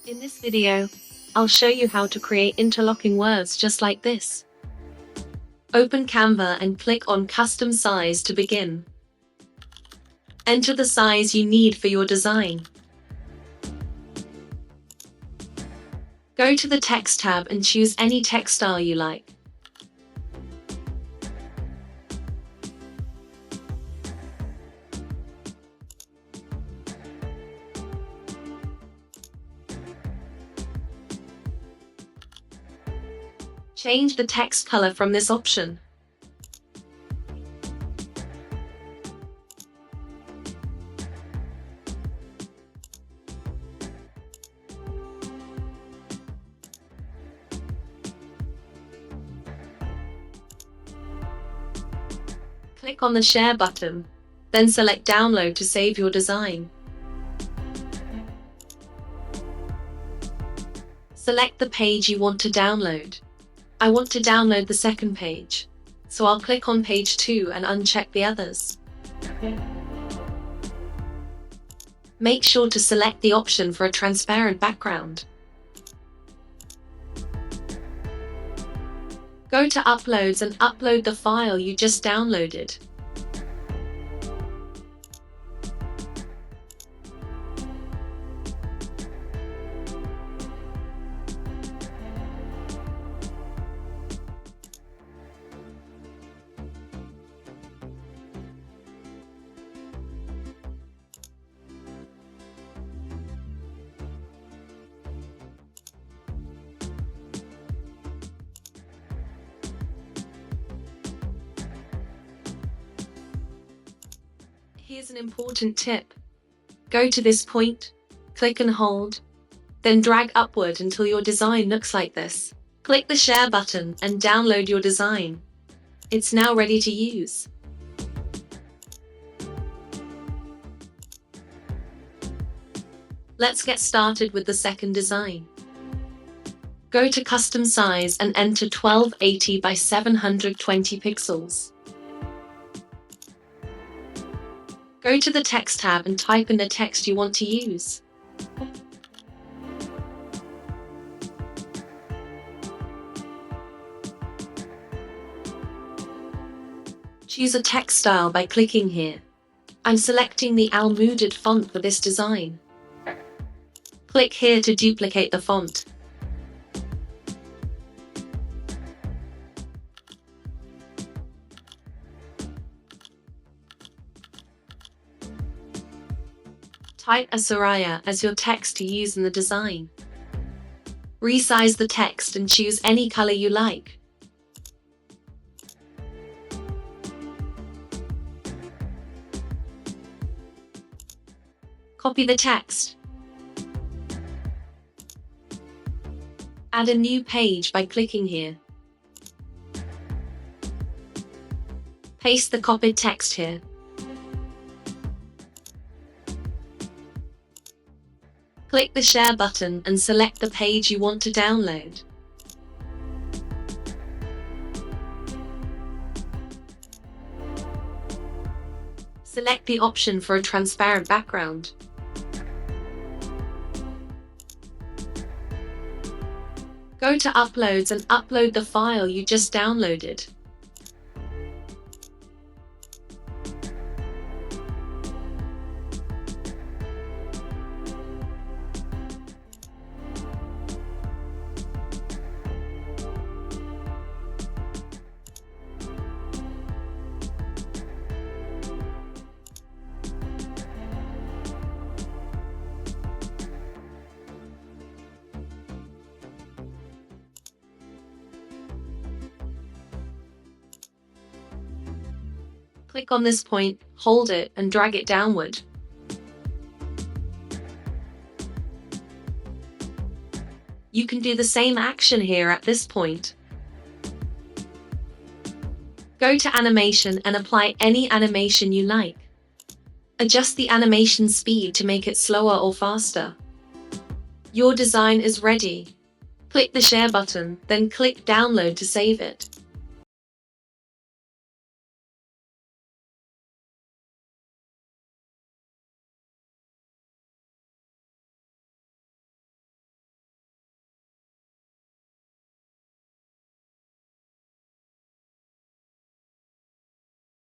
In this video, I'll show you how to create interlocking words just like this. Open Canva and click on Custom Size to begin. Enter the size you need for your design. Go to the Text tab and choose any text style you like. Change the text color from this option. Click on the Share button, then select Download to save your design. Select the page you want to download. I want to download the second page, so I'll click on page 2 and uncheck the others. Make sure to select the option for a transparent background. Go to Uploads and upload the file you just downloaded. Here's an important tip. Go to this point, click and hold, then drag upward until your design looks like this. Click the Share button and download your design. It's now ready to use. Let's get started with the second design. Go to Custom Size and enter 1280 by 720 pixels. Go to the Text tab and type in the text you want to use. Choose a text style by clicking here. I'm selecting the Almooded font for this design. Click here to duplicate the font. Type Asaraya as your text to use in the design. Resize the text and choose any color you like. Copy the text. Add a new page by clicking here. Paste the copied text here. Click the Share button and select the page you want to download. Select the option for a transparent background. Go to Uploads and upload the file you just downloaded. Click on this point, hold it, and drag it downward. You can do the same action here at this point. Go to Animation and apply any animation you like. Adjust the animation speed to make it slower or faster. Your design is ready. Click the Share button, then click Download to save it.